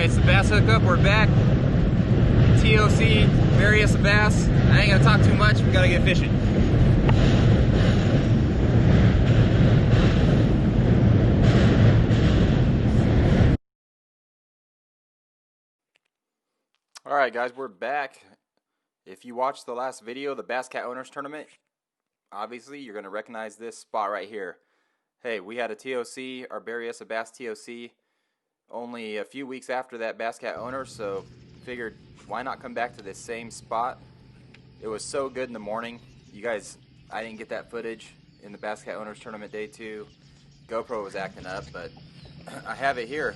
Alright, it's the bass hookup. We're back. T.O.C. Berryessa bass. I ain't gonna talk too much. We gotta get fishing. Alright guys, we're back. If you watched the last video, the Bass Cat Owners Tournament, obviously you're gonna recognize this spot right here. Hey, we had a T.O.C., our Berryessa Bass T.O.C. only a few weeks after that Bass Cat Owner, so figured why not come back to this same spot. It was so good in the morning. You guys, I didn't get that footage in the Bass Cat Owners Tournament day 2. GoPro was acting up, but I have it here.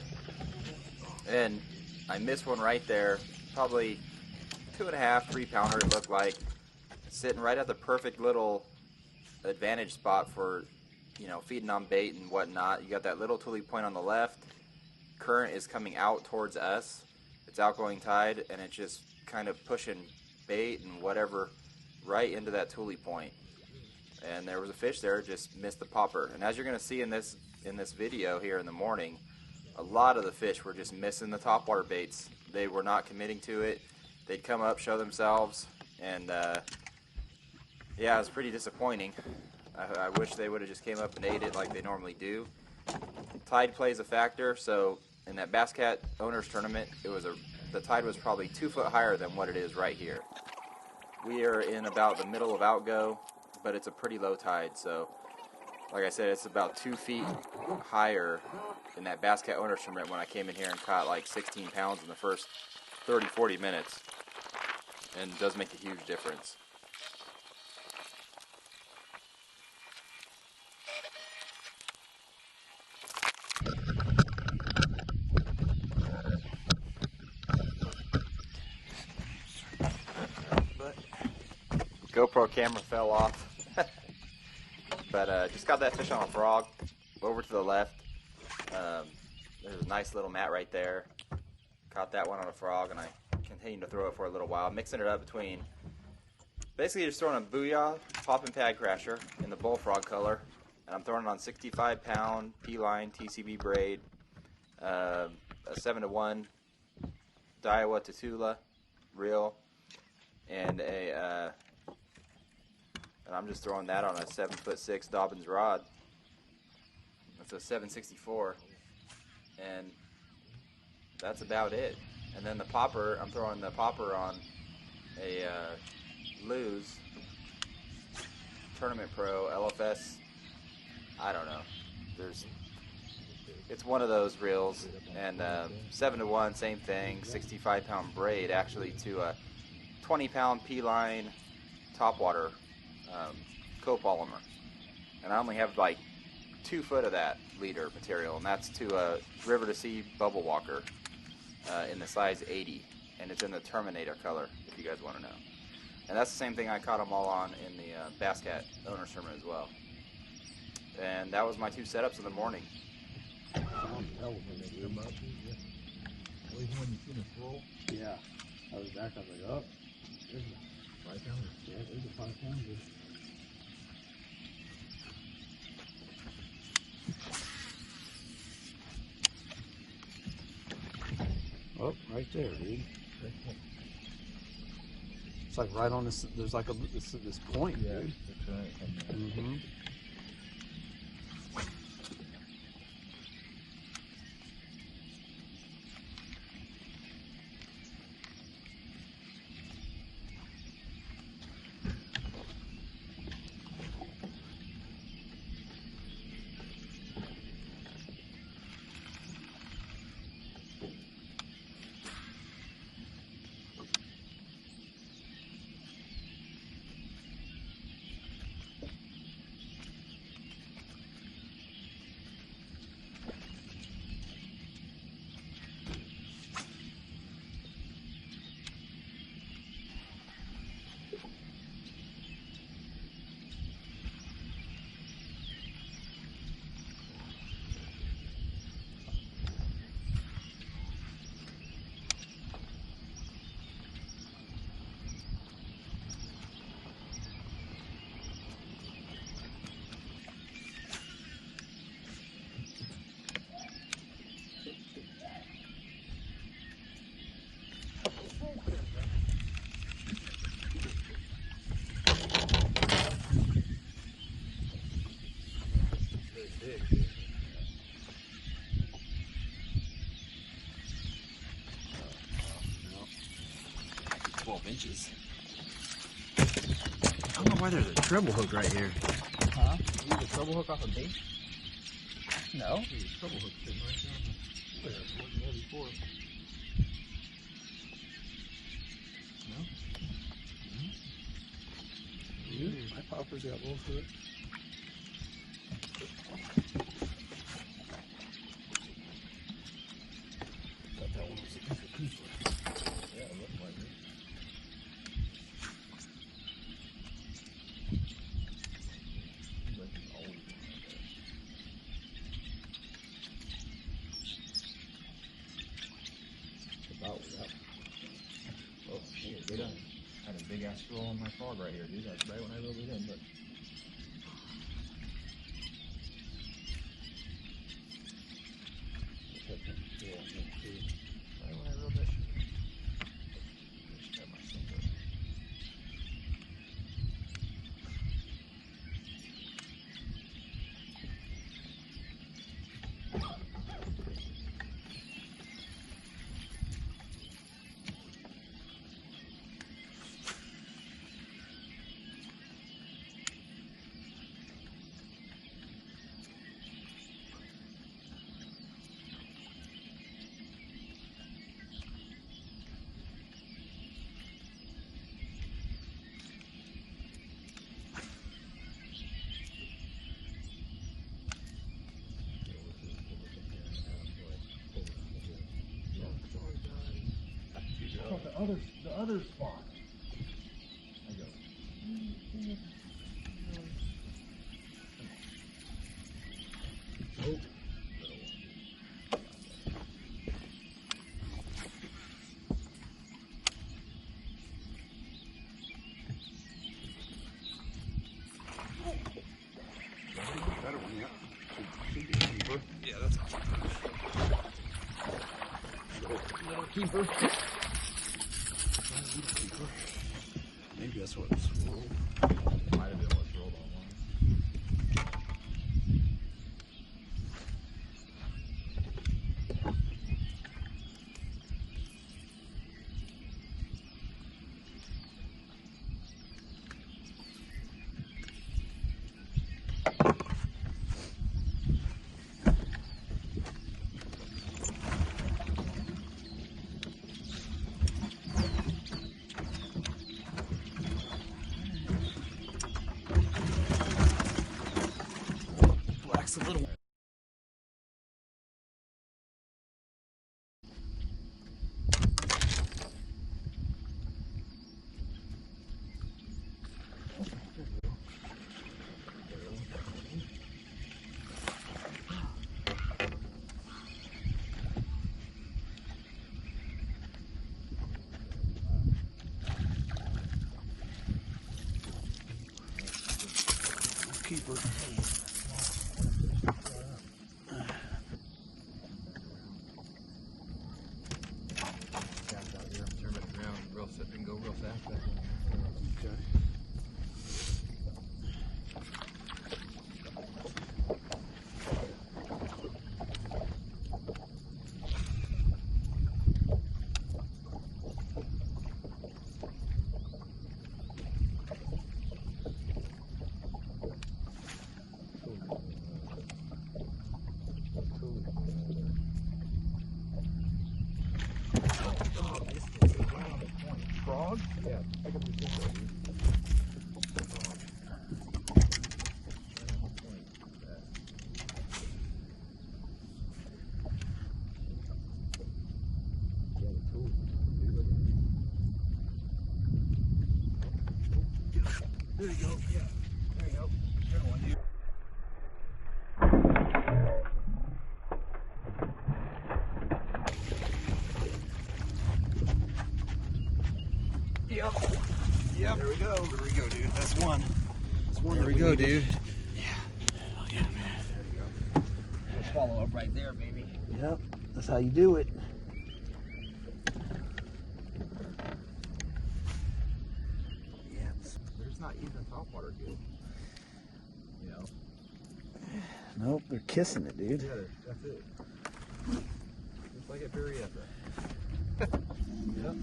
And I missed one right there, probably 2.5, 3 pounder it looked like, sitting right at the perfect little advantage spot for, you know, feeding on bait and whatnot. You got that little tule point on the left. Current is coming out towards us. It's outgoing tide, and it's just kind of pushing bait and whatever right into that tule point. And there was a fish there, just missed the popper. And as you're going to see in this video here in the morning, a lot of the fish were just missing the topwater baits. They were not committing to it. They'd come up, show themselves, and yeah, it was pretty disappointing. I wish they would have just came up and ate it like they normally do. Tide plays a factor, so in that Bass Cat Owners Tournament, the tide was probably 2 foot higher than what it is right here. We are in about the middle of outgo, but it's a pretty low tide, so like I said, it's about 2 feet higher than that Bass Cat Owners Tournament when I came in here and caught like 16 pounds in the first 30-40 minutes, and it does make a huge difference. GoPro camera fell off. But just got that fish on a frog over to the left. There's a nice little mat right there. Caught that one on a frog, and I continued to throw it for a little while, mixing it up between basically just throwing a booyah popping pad crasher in the bullfrog color, and I'm throwing it on 65-pound P-line TCB braid, a 7-to-1 Daiwa Tatula reel, and I'm just throwing that on a 7'6" Dobbins rod. That's a 764, and that's about it. And then the popper, I'm throwing the popper on a Lose Tournament Pro LFS. I don't know. It's one of those reels, and 7-to-1, same thing. 65-pound braid, actually, to a 20-pound P-line topwater copolymer, and I only have like 2 foot of that leader material, and that's to a River to Sea bubble walker in the size 80, and it's in the Terminator color, if you guys want to know. And that's the same thing I caught them all on in the Bass Cat Owners Tournament as well. And that was my 2 setups in the morning. Yeah, I was back. I was like, oh, there's a 5 pounder. Yeah, there's a 5 pounder. Oh, right there, dude. It's like right on this. There's like this point, yeah, dude. That's right. Mm-hmm. inches. I don't know why there's a treble hook right here. Huh? You use a treble hook off a bait? No. There's a treble hook sitting right down there. It wasn't there before. No? My popper's got both of it. Thought that one was a keeper. Yeah, it looked like it. About that. Oh, shit, they done. Had a big ass scroll on my frog right here, dude. That's right when I rolled it in, but. Right when I rolled that shit. Just grab my sinker. The other spot. I go. Nope. Better one, yeah. Should be a keeper. Yeah, that's awesome. Little keeper. Maybe that's what's rolled. Might have been what's rolled on one. Black's a little. Keeper. Go real fast. Okay. Frog? Yeah, I can do this. There you go. Yeah. There you go. Good one, dude. Yep. Yep. There we go. There we go, dude. That's one. That's one. There we go, dude. Yeah. Oh, yeah, man. There you go. Just follow up right there, baby. Yep. That's how you do it. Yeah. There's not even topwater good. You know? Nope. They're kissing it, dude. Yeah, that's it. Just like at Berryessa. Yep.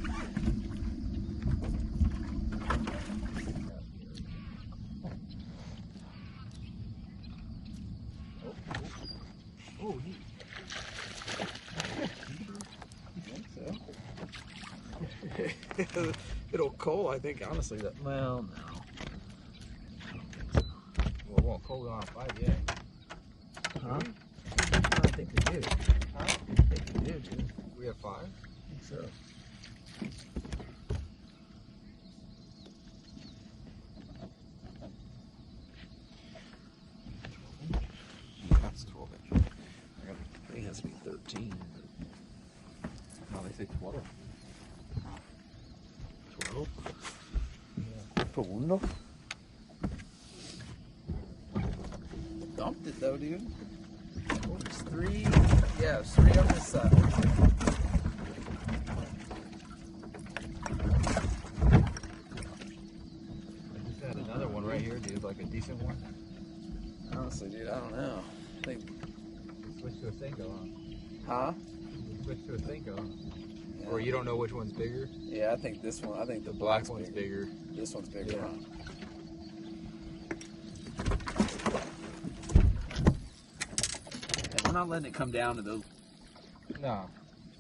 Oh, neat. It'll coal, I think, honestly. Well, no. Well, it won't coal on 5 yet. Huh? I think we do. Huh? I think we do, dude. We have 5? I think so. That's 12 inch. I think it has to be 13. No, they say 12. 12? Yeah. Put window? Dumped it though, dude. Oh, there's 3. Yeah, there's 3 on this side. I just had another one right here, dude, like a decent one. Honestly, dude, I don't know. I think switch to a Senko, huh? Switch to a Senko. Yeah. Or you don't know which one's bigger? Yeah, I think this one. I think the black one's bigger. This one's bigger. Yeah. And we're not letting it come down to those. No.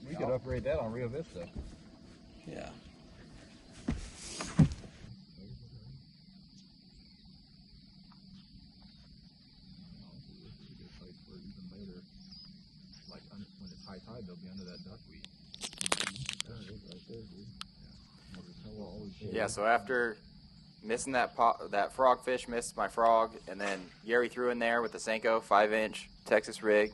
We could upgrade that on Rio Vista. Yeah. High tide, they'll be under that duckweed. Yeah, so after missing that frog fish, missed my frog, and then Gary threw in there with the Senko 5-inch Texas rig,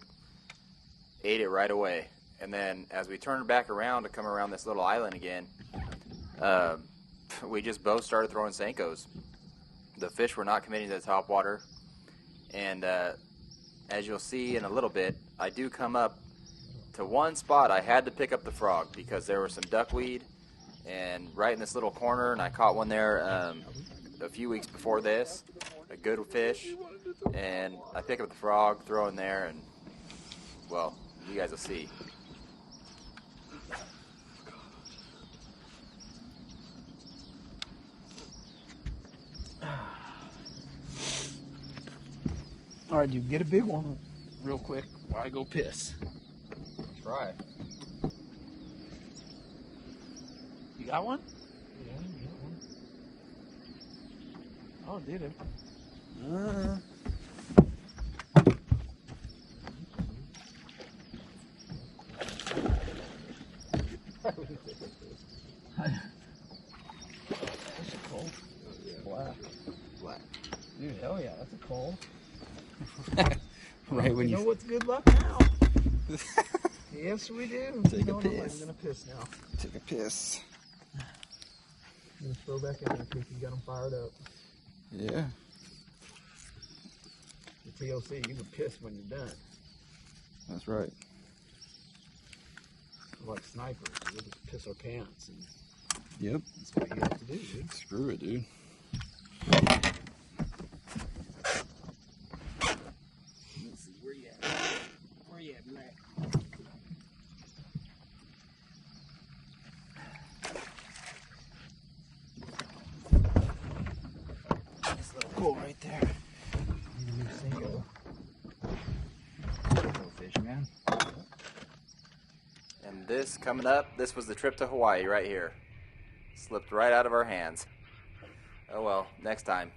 ate it right away. And then as we turned back around to come around this little island again, we just both started throwing Senkos. The fish were not committing to the top water, and as you'll see in a little bit, I do come up to one spot. I had to pick up the frog because there was some duckweed and right in this little corner, and I caught one there a few weeks before this, a good fish, and I pick up the frog, throw in there, and well, you guys will see. All right, dude, get a big one real quick while I go piss. Try. You got one? Yeah, I got one. Oh, did it? That's a coal. Black. Black. Dude, hell yeah, that's a coal. Right when you know what's good luck now. Yes, we do. Take a piss. I'm gonna piss now. Take a piss. I'm gonna throw back in there in case you got them fired up. Yeah. The T.O.C, you can piss when you're done. That's right. We're like snipers. We'll just piss our pants. And yep. That's what you have to do, dude. Screw it, dude. Let's see, where you at? Where you at, Mac? Nice little coal right there. Single. Little fish, man. And this coming up, this was the trip to Hawaii right here. Slipped right out of our hands. Oh well, next time.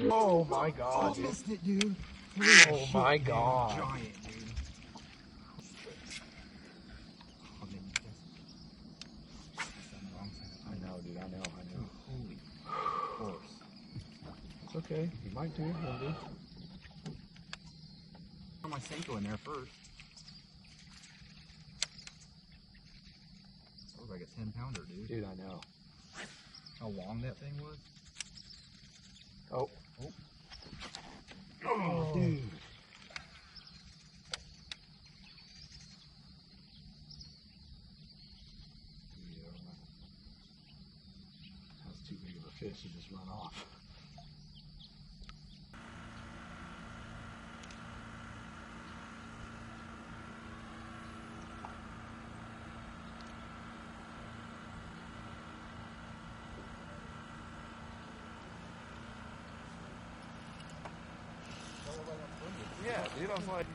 Oh my god. I missed it, dude. Oh my god. Giant, dude. I know, dude. I know. Holy horse. It's okay. You might do. You'll do. Put my Senko in there first. That was like a 10-pounder, dude. Dude, I know. How long that thing was? Oh. Oh, dude. That's too big of a fish to just run off. Yeah, dude, I was like...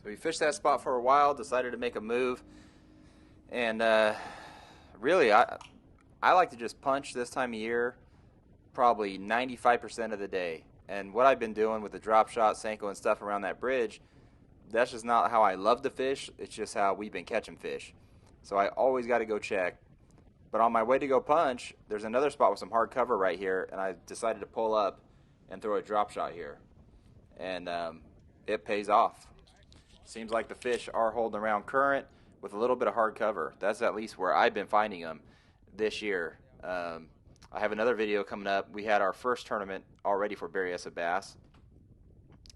So we fished that spot for a while, decided to make a move, and really, I like to just punch this time of year probably 95% of the day. And what I've been doing with the drop shot, Senko, and stuff around that bridge, that's just not how I love to fish. It's just how we've been catching fish. So I always got to go check. But on my way to go punch, there's another spot with some hard cover right here, and I decided to pull up and throw a drop shot here. And it pays off. Seems like the fish are holding around current with a little bit of hard cover. That's at least where I've been finding them this year. I have another video coming up. We had our first tournament already for Berryessa bass,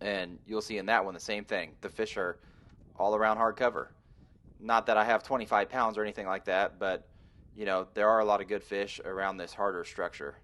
and you'll see in that one the same thing. The fish are all around hard cover. Not that I have 25 pounds or anything like that, but you know, there are a lot of good fish around this harder structure.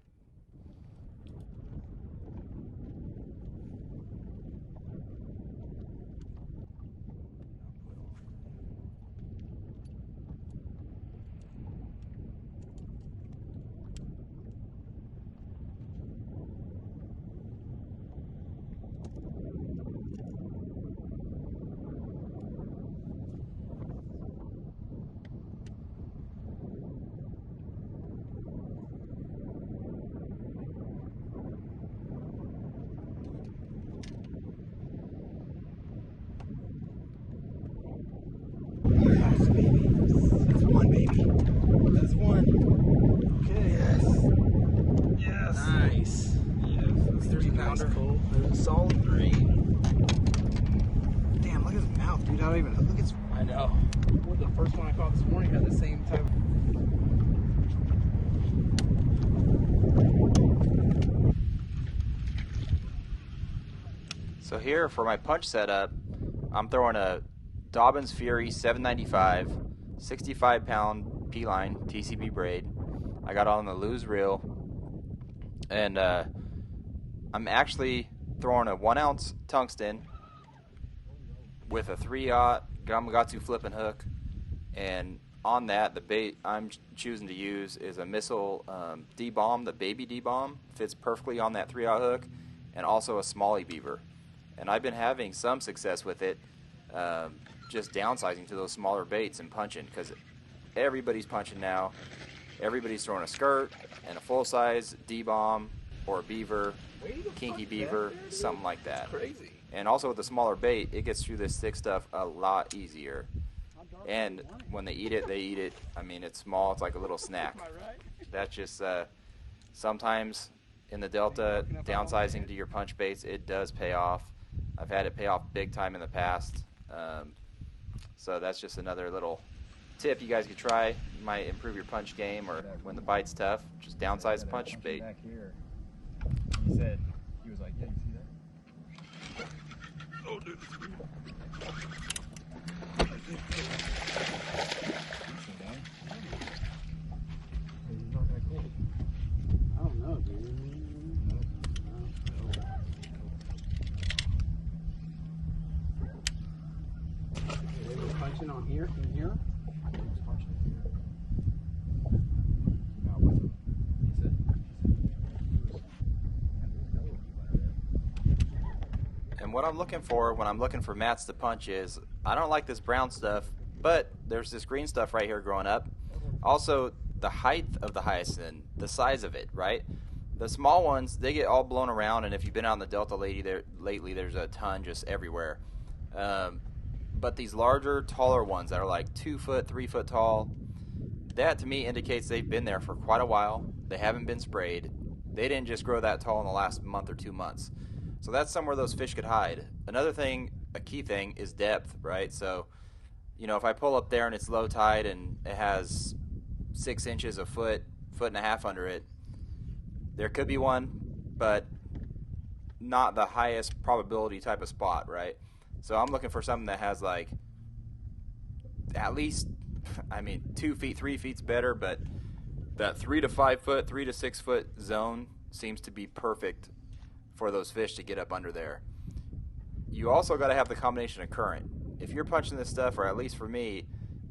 Yes, baby. That's one, baby. That's one. Okay. Yes. Yes. Nice. Yes. 30 pounder. Cool. Solid 3. Damn, look at his mouth, dude. I don't even look at his. I know. Well, the first one I caught this morning had the same type. So here for my punch setup, I'm throwing a Dobbins Fury 795, 65 pound P-line TCB braid. I got on the Lose reel, and I'm actually throwing a 1 ounce tungsten with a 3/0 Gamakatsu flipping hook, and on that the bait I'm choosing to use is a Missile D-bomb. The baby D-bomb fits perfectly on that 3/0 hook, and also a Smalley beaver. And I've been having some success with it, just downsizing to those smaller baits and punching, because everybody's punching now. Everybody's throwing a skirt and a full-size D-bomb or a beaver, kinky beaver, something like that. Crazy. And also with the smaller bait, it gets through this thick stuff a lot easier. And when they eat it. I mean, it's small. It's like a little snack. That's just sometimes in the Delta, downsizing to your punch baits, it does pay off. I've had it pay off big time in the past. So that's just another little tip you guys could try. You might improve your punch game, or when the bite's tough, just downsize the punch bait. Back here. He said, he was like, yeah, you see that? Oh, dude. I don't know, dude. They were punching on here, in here? And what I'm looking for when I'm looking for mats to punch is, I don't like this brown stuff, but there's this green stuff right here growing up. Also, the height of the hyacinth, the size of it, right? The small ones, they get all blown around, and if you've been out in the Delta lately, there's a ton just everywhere. But these larger, taller ones that are like 2 foot, 3 foot tall, that to me indicates they've been there for quite a while. They haven't been sprayed. They didn't just grow that tall in the last month or 2 months. So that's somewhere those fish could hide. Another thing, a key thing, is depth, right? So, you know, if I pull up there and it's low tide and it has 6 inches, a foot, foot and a half under it, there could be one, but not the highest probability type of spot, right? So I'm looking for something that has like at least, I mean, 2 feet, 3 feet's better, but that 3 to 5 foot, 3 to 6 foot zone seems to be perfect for those fish to get up under there. You also got to have the combination of current. if you're punching this stuff, or at least for me,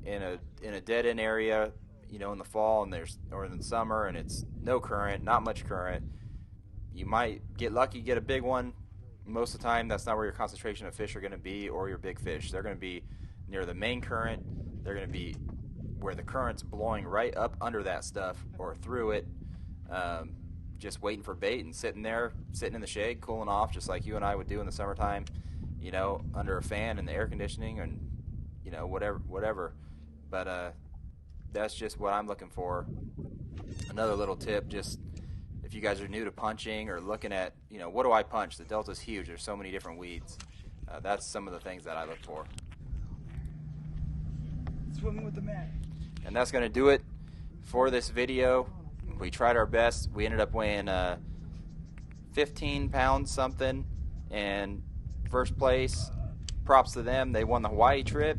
in a dead end area, you know, in the fall and or in the summer, and it's no current, not much current, you might get lucky, get a big one. Most of the time, that's not where your concentration of fish are going to be, or your big fish. They're going to be near the main current. They're going to be where the current's blowing right up under that stuff or through it, just waiting for bait and sitting in the shade, cooling off, just like you and I would do in the summertime, you know, under a fan and the air conditioning, and you know, whatever. But that's just what I'm looking for. Another little tip, just if you guys are new to punching or looking at, you know, what do I punch? The Delta's huge. There's so many different weeds. That's some of the things that I look for. Swimming with the man. And that's going to do it for this video. We tried our best. We ended up weighing 15 pounds something, and first place. Props to them. They won the Hawaii trip,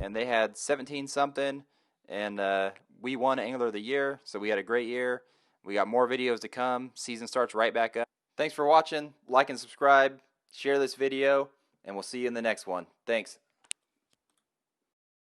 and they had 17 something, and we won Angler of the Year, so we had a great year. We got more videos to come. Season starts right back up. Thanks for watching. Like and subscribe. Share this video, and we'll see you in the next one. Thanks.